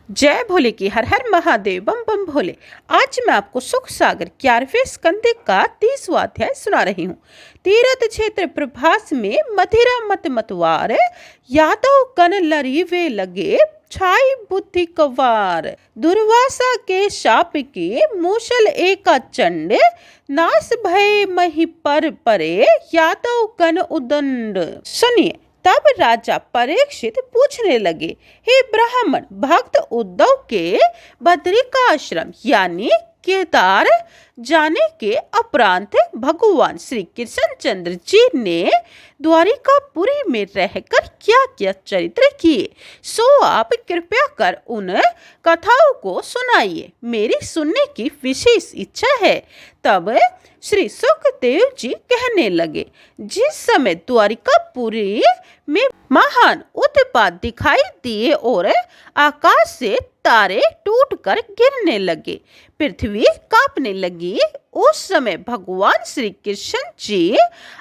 जय भोले की हर हर महादेव बम बम भोले। आज मैं आपको सुख सागर 11वें स्कंद का 30वां अध्याय सुना रही हूँ। तीरथ क्षेत्र प्रभास में मधिरा मत मतवार, यादव कन लरीवे लगे छाई बुद्धि कवार। दुर्वासा के शाप के मूसल एका चंड, नास भय मही पर परे यादव कन उदंड। सुनिए। तब राजा परीक्षित पूछने लगे, हे ब्राह्मण, भक्त उद्धव के बद्रिकाश्रम यानी केदार जाने के उपरांत भगवान श्री कृष्णचंद्र जी ने द्वारिकापुरी में रहकर क्या क्या चरित्र किए, सो आप कृपया कर उन कथाओं को सुनाइए। मेरी सुनने की विशेष इच्छा है। तब श्री सुखदेव जी कहने लगे, जिस समय द्वारिकापुरी में महान उत्पात दिखाई दिए और आकाश से तारे टूटकर गिरने लगे, पृथ्वी कांपने लगी, उस समय भगवान श्री कृष्ण जी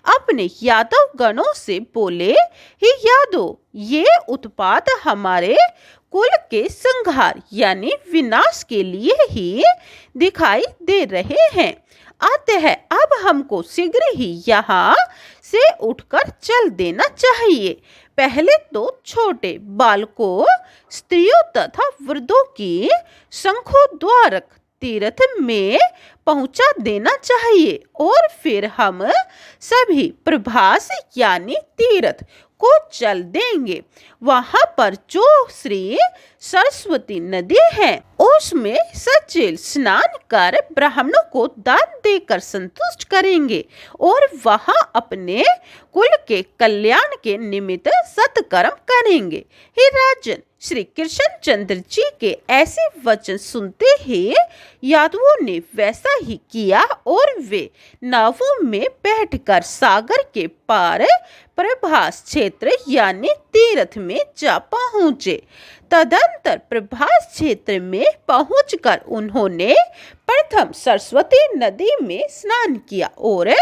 अपने यादव गणों से बोले, हे यादव, ये उत्पात हमारे कुल के संहार यानी विनाश के लिए ही दिखाई दे रहे हैं। अतः अब हमको शीघ्र ही यहाँ से उठकर चल देना चाहिए। पहले तो छोटे बालकों, स्त्रियों तथा वृद्धों की शंखोद्वारक तीर्थ में पहुंचा देना चाहिए और फिर हम सभी प्रभास यानी तीर्थ को चल देंगे। वहां पर जो श्री सरस्वती नदी है, उसमें सचेल स्नान कर ब्राह्मणों को दान देकर संतुष्ट करेंगे और वहां अपने कुल के कल्याण के निमित्त सत्कर्म करेंगे। हे राजन, श्री कृष्णचंद्र जी के ऐसे वचन सुनते ही यादवों ने वैसा ही किया और वे नावों में बैठकर सागर के पार प्रभास क्षेत्र यानी तीर्थ में जा पहुंचे। तदंतर प्रभास क्षेत्र में पहुंचकर उन्होंने प्रथम सरस्वती नदी में स्नान किया और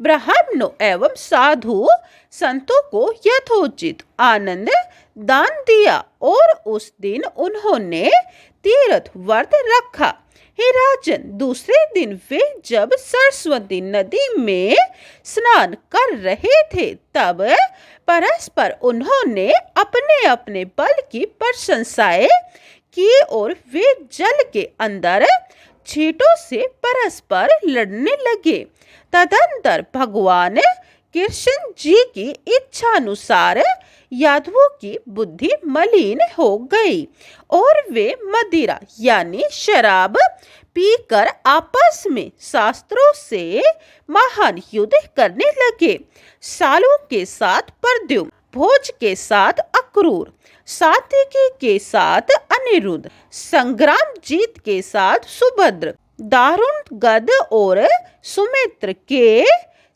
ब्राह्मणों एवं साधु संतों को यथोचित आनंद दान दिया और उस दिन उन्होंने तीर्थ व्रत रखा। हे राजन, दूसरे दिन वे जब सरस्वती नदी में स्नान कर रहे थे, तब परस्पर उन्होंने अपने अपने बल की प्रशंसाएं की और वे जल के अंदर छींटों से परस्पर लड़ने लगे। तदंतर भगवान कृष्ण जी की इच्छा अनुसार यादवों की बुद्धि मलिन हो गई और वे मदिरा यानी शराब पीकर आपस में शास्त्रों से महान युद्ध करने लगे। सालों के साथ प्रद्युम्न, भोज के साथ अक्रूर, सात्यकी के साथ अनिरुद्ध, संग्रामजीत के साथ सुभद्र, दारुण गद और सुमित्र के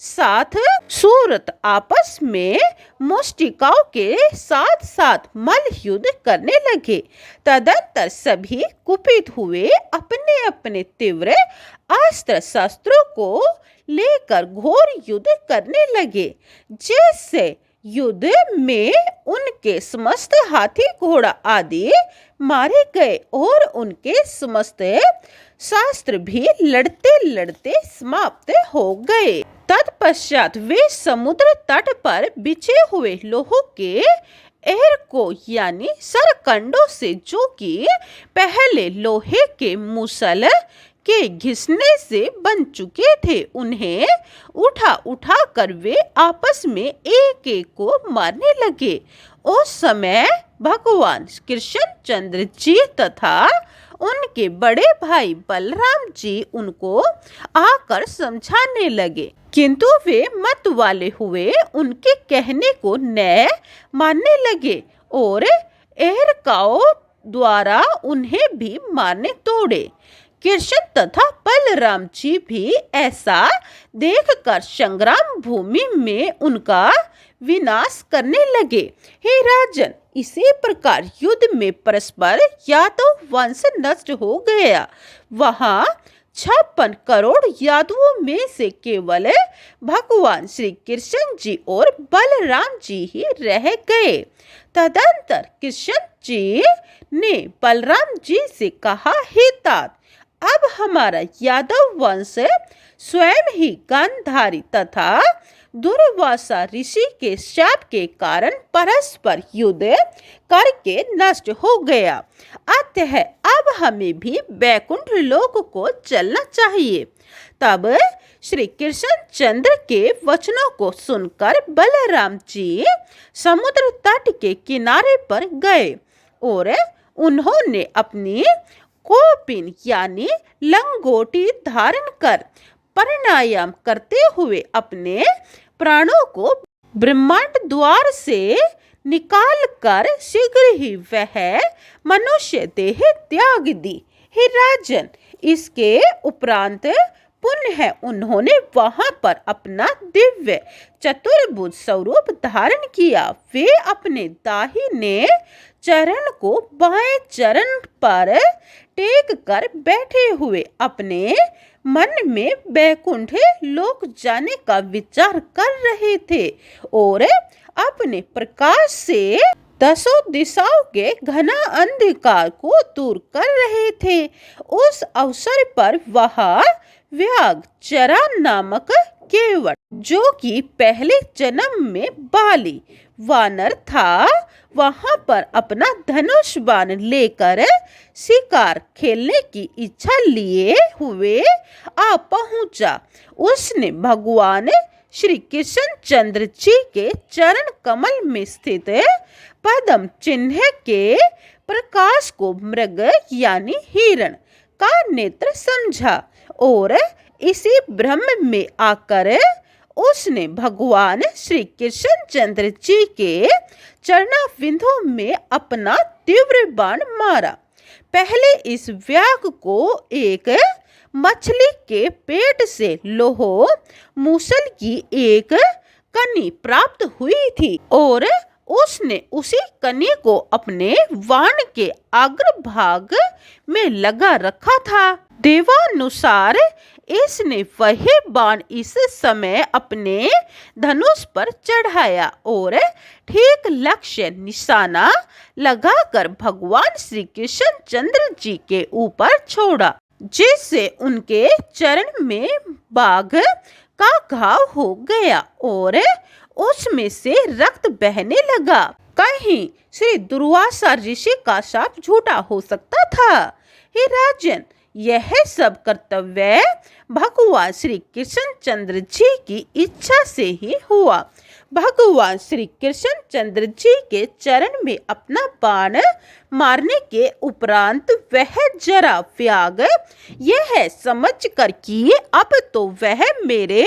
साथ सूरत आपस में मुष्टिकाओं के साथ साथ मल्ल युद्ध करने लगे। तदंतर सभी कुपित हुए अपने अपने तीव्र अस्त्र शस्त्रों को लेकर घोर युद्ध करने लगे। जैसे युद्ध में उनके समस्त हाथी घोड़ा आदि मारे गए और उनके समस्त शास्त्र भी लड़ते लड़ते समाप्त हो गए। तत्पश्चात वे समुद्र तट पर बिछे हुए लोहों के एहर को यानी सरकंडों से, जो कि पहले लोहे के मुसल के घिसने से बन चुके थे, उन्हें उठा उठा कर वे आपस में एक एक को मारने लगे। उस समय भगवान कृष्णचंद्र जी तथा उनके बड़े भाई बलराम जी उनको आकर समझाने लगे, किंतु वे मत वाले हुए उनके कहने को न मानने लगे और एहरकाओं द्वारा उन्हें भी मारने तोड़े। कृष्ण तथा बलराम जी भी ऐसा देखकर संग्राम भूमि में उनका विनाश करने लगे। हे राजन, इसी प्रकार युद्ध में परस्पर यादव वंश नष्ट हो गया। वहां 56 करोड़ यादवों में से केवल भगवान श्री कृष्ण जी और बलराम जी ही रह गए। तदंतर कृष्ण जी ने बलराम जी से कहा, हे तात, अब हमारा यादव वंश स्वयं ही गांधारी तथा दुर्वासा ऋषि के शाप के कारण परस्पर युद्ध करके नष्ट हो गया। अतः अब हमें भी वैकुंठ लोक को चलना चाहिए। तब श्री कृष्ण चंद्र के वचनों को सुनकर बलराम जी समुद्र तट के किनारे पर गए और उन्होंने अपनी कोपिन यानी लंगोटी धारण कर प्राणायाम करते हुए अपने प्राणों को ब्रह्मांड द्वार से निकाल कर शीघ्र ही वह मनुष्य देह त्याग दी। हे राजन, इसके उपरांत पुनः उन्होंने वहां पर अपना दिव्य चतुर्भुज स्वरूप धारण किया। वे अपने दाहिने चरण को बाएं चरण पर टेक कर बैठे हुए अपने मन में वैकुंठ लोक जाने का विचार कर रहे थे और अपने प्रकाश से दसों दिशाओं के घना अंधकार को दूर कर रहे थे। उस अवसर पर वह व्याघ चरा नामक केवट, जो कि पहले जन्म में बाली वानर था, वहां पर अपना धनुष बाण लेकर शिकार खेलने की इच्छा लिए हुए आ पहुंचा। उसने भगवान श्री कृष्ण चंद्र जी के चरण कमल में स्थित पद्म चिन्ह के प्रकाश को मृग यानी हिरण का नेत्र समझा और इसी भ्रम में आकर उसने भगवान श्री कृष्ण चंद्र जी के चरणाविंदों में अपना तीव्र बाण मारा। पहले इस व्याघ को एक मछली के पेट से लोह मूसल की एक कनी प्राप्त हुई थी और उसने उसी कनी को अपने वाण के अग्रभाग में लगा रखा था। देवानुसार इसने वही बाण इस समय अपने धनुष पर चढ़ाया और ठीक लक्ष्य निशाना लगाकर भगवान श्री कृष्ण चंद्र जी के ऊपर छोड़ा, जिससे उनके चरण में बाघ का घाव हो गया और उसमें से रक्त बहने लगा। कहीं श्री दुर्वासा ऋषि का शाप झूठा हो सकता था? हे राजन, यह सब कर्तव्य भगवान श्री कृष्ण चंद्र जी की इच्छा से ही हुआ। भगवान श्री कृष्ण चंद्र जी के चरण में अपना बाण मारने के उपरांत वह जरा व्याघ यह समझ कर कि अब तो वह मेरे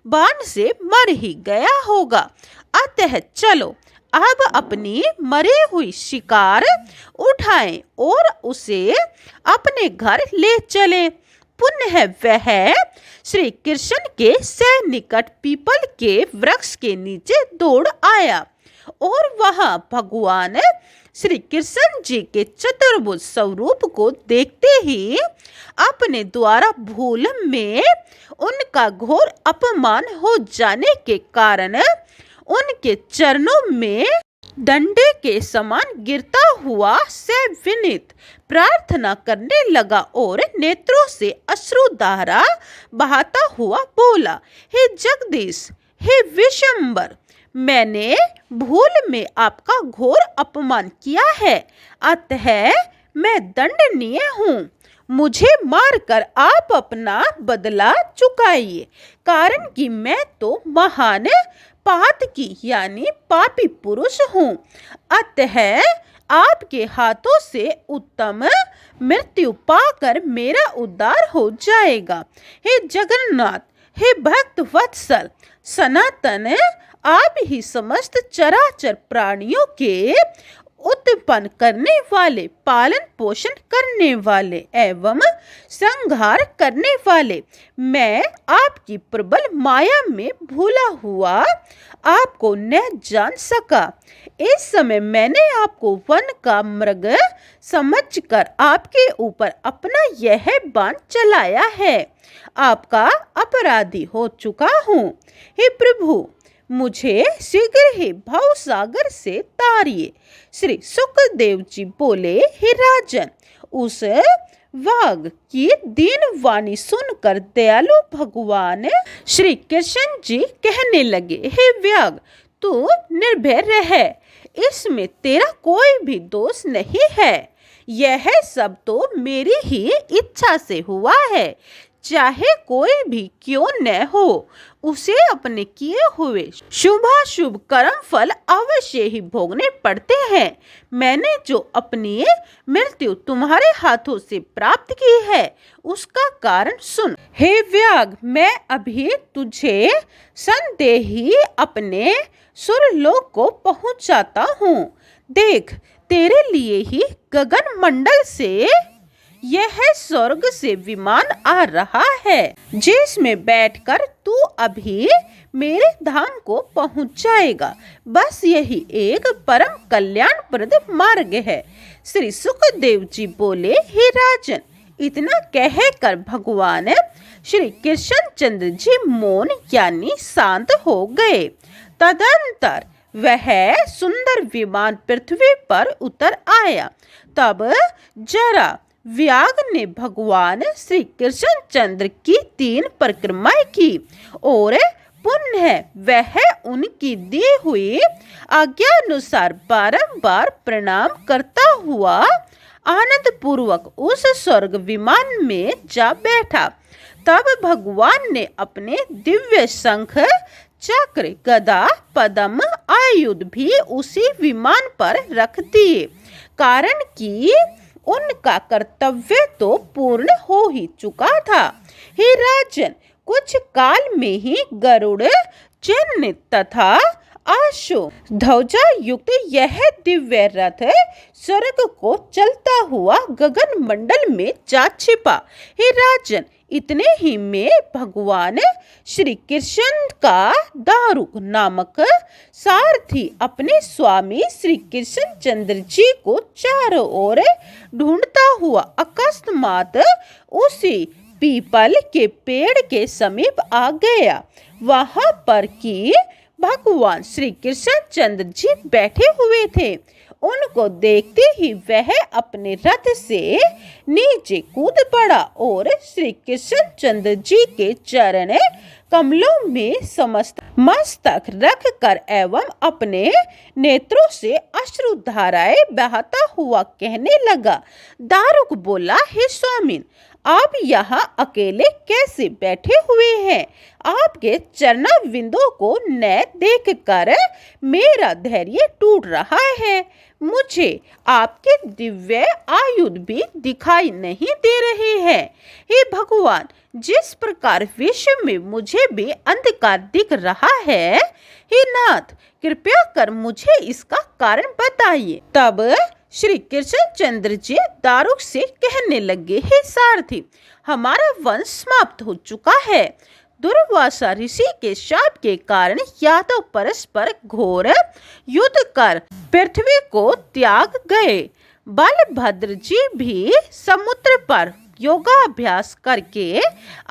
बाण से मर ही गया होगा, अतः चलो अब अपनी मरी हुई शिकार उठाएं और उसे अपने घर ले चलें। पुनः वह श्री कृष्ण के सन्निकट पीपल के वृक्ष के नीचे दौड़ आया और वहां भगवान श्री कृष्ण जी के चतुर्भुज स्वरूप को देखते ही अपने द्वारा भूल में उनका घोर अपमान हो जाने के कारण उनके चरणों में डंडे के समान गिरता हुआ सविनीत प्रार्थना करने लगा और नेत्रों से अश्रुधारा बहाता हुआ बोला, हे जगदीश, हे विशंबर, मैंने भूल में आपका घोर अपमान किया है, अतः मैं दंडनीय हूँ। मुझे मारकर आप अपना बदला चुकाइए, कारण कि मैं तो महान पातकी यानी पापी पुरुष हूँ। अतः आपके हाथों से उत्तम मृत्यु पाकर मेरा उद्धार हो जाएगा। हे जगन्नाथ, हे भक्त वत्सल सनातन, आप ही समस्त चराचर प्राणियों के उत्पन्न करने वाले, पालन पोषण करने वाले एवं संहार करने वाले, मैं आपकी प्रबल माया में भूला हुआ आपको न जान सका। इस समय मैंने आपको वन का मृग समझकर आपके ऊपर अपना यह बाण चलाया है। आपका अपराधी हो चुका हूँ। हे प्रभु, मुझे शीघ्र ही भव सागर से तारिए। श्री सुखदेव जी बोले, हे राजन, उस वाघ की दीन वाणी सुनकर दयालु भगवान श्री कृष्ण जी कहने लगे, हे व्याघ, तू निर्भय रह, इसमें तेरा कोई भी दोष नहीं है। यह सब तो मेरी ही इच्छा से हुआ है। चाहे कोई भी क्यों न हो, उसे अपने किए हुए शुभाशुभ कर्म फल अवश्य ही भोगने पड़ते हैं। मैंने जो अपनी मृत्यु तुम्हारे हाथों से प्राप्त की है, उसका कारण सुन। हे व्याघ, मैं अभी तुझे संदेही अपने सुरलोक को पहुंचाता हूँ। देख, तेरे लिए ही गगन मंडल से यह स्वर्ग से विमान आ रहा है, जिसमें बैठकर तू अभी मेरे धाम को पहुंच जाएगा। बस यही एक परम कल्याणप्रद मार्ग है। श्री सुखदेव जी बोले, हे राजन, इतना कहकर भगवान श्री कृष्ण चंद्र जी मौन यानी शांत हो गए। तदंतर वह सुंदर विमान पृथ्वी पर उतर आया। तब जरा व्याघ ने भगवान श्री कृष्ण चंद्र की 3 परिक्रमाएं की और पुनः वह उनकी दी हुई आज्ञानुसार बारंबार प्रणाम करता हुआ आनंद पूर्वक उस स्वर्ग विमान में जा बैठा। तब भगवान ने अपने दिव्य शंख, चक्र, गदा, पद्म, आयुध भी उसी विमान पर रख दिए, कारण कि उनका कर्तव्य तो पूर्ण हो ही चुका था। हे राजन, कुछ काल में ही गरुड़ चिन्ह तथा आशो ध्वजा युक्त यह दिव्य रथ स्वर्ग को चलता हुआ गगन मंडल में जा छिपा। हे राजन, इतने ही में भगवान श्री कृष्ण का दारुक नामक सारथी अपने स्वामी श्री कृष्ण चंद्र जी को चारों ओर ढूंढता हुआ अकस्मात उसी पीपल के पेड़ के समीप आ गया। वहां पर कि भगवान श्री कृष्ण चंद्र जी बैठे हुए थे। उनको देखते ही वह अपने रथ से नीचे कूद पड़ा और श्री कृष्ण चंद्र जी के चरण कमलों में समस्त मस्तक रख कर एवं अपने नेत्रों से अश्रु धाराएं बहाता हुआ कहने लगा। दारुक बोला, हे स्वामिन, आप यहाँ अकेले कैसे बैठे हुए हैं? आपके चरणारविंदों को न देखकर मेरा धैर्य टूट रहा है। मुझे आपके दिव्य आयुध भी दिखाई नहीं दे रहे हैं। हे भगवान, जिस प्रकार विश्व में मुझे भी अंधकार दिख रहा है, हे नाथ, कृपया कर मुझे इसका कारण बताइए। तब श्री कृष्ण चंद्र जी दारुक से कहने लगे, हे सारथी, हमारा वंश समाप्त हो चुका है। दुर्वासा ऋषि के शाप के कारण यादव परस्पर घोर युद्ध कर पृथ्वी को त्याग गए। बलभद्र जी भी समुद्र पर योगाभ्यास करके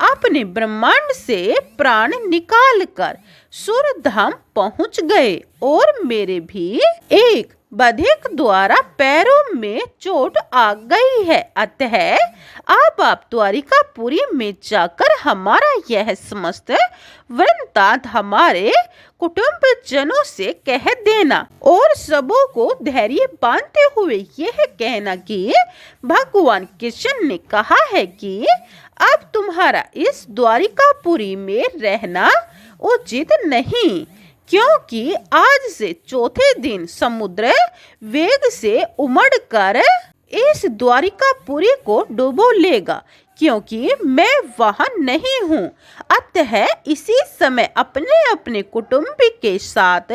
अपने ब्रह्मांड से प्राण निकाल कर सूर्यधाम पहुंच गए और मेरे भी एक बधिक द्वारा पैरों में चोट आ गई है। अतः अब आप द्वारिकापुरी में जाकर हमारा यह समस्त वृत्तांत हमारे कुटुंब जनों से कह देना और सबों को धैर्य बांधते हुए यह कहना कि भगवान कृष्ण ने कहा है कि अब तुम्हारा इस द्वारिकापुरी में रहना उचित नहीं, क्योंकि आज से चौथे दिन समुद्र वेग से उमड़कर इस द्वारिकापुरी को डुबो लेगा, क्योंकि मैं वहां नहीं हूँ। अतः इसी समय अपने अपने कुटुंब के साथ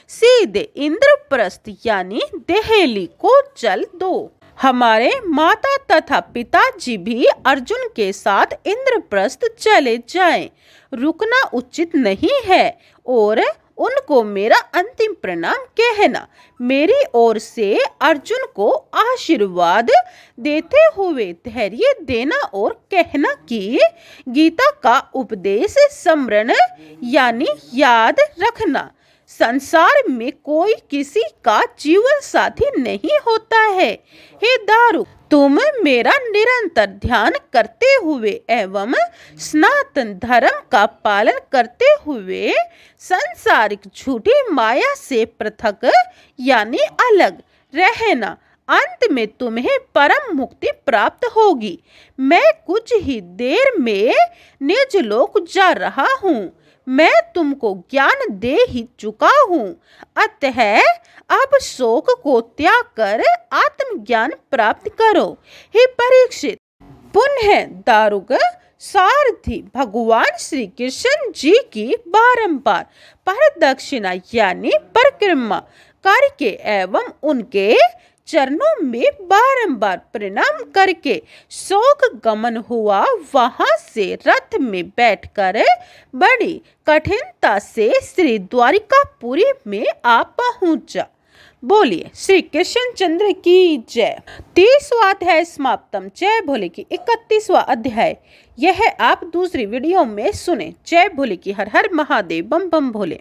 सीधे इंद्रप्रस्थ यानी देहली को चल दो। हमारे माता तथा पिताजी भी अर्जुन के साथ इंद्रप्रस्थ चले जाएं। रुकना उचित नहीं है और उनको मेरा अंतिम प्रणाम कहना। मेरी ओर से अर्जुन को आशीर्वाद देते हुए धैर्य देना और कहना कि गीता का उपदेश स्मरण यानी याद रखना। संसार में कोई किसी का जीवन साथी नहीं होता है। हे दारू, तुम मेरा निरंतर ध्यान करते हुए एवं सनातन धर्म का पालन करते हुए सांसारिक झूठी माया से पृथक यानी अलग रहना। अंत में तुम्हें परम मुक्ति प्राप्त होगी। मैं कुछ ही देर में निज लोक जा रहा हूँ। मैं तुमको ज्ञान दे ही चुका हूँ, अतः अब शोक को त्याग कर आत्मज्ञान प्राप्त करो। हे परीक्षित, पुनः दारुक सारथी भगवान श्री कृष्ण जी की बारंबार प्रदक्षिणा यानी परिक्रमा करके एवं उनके चरणों में बारंबार प्रणाम करके शोक गमन हुआ। वहां से रथ में बैठकर बड़ी कठिनता से श्री द्वारिकापुरी में आ पहुंचा। बोलिए श्री कृष्ण चंद्र की जय। 30वां अध्याय समाप्तम। जय भोले की 31वां अध्याय यह आप दूसरी वीडियो में सुने। जय भोले की। हर हर महादेव। बम बम भोले।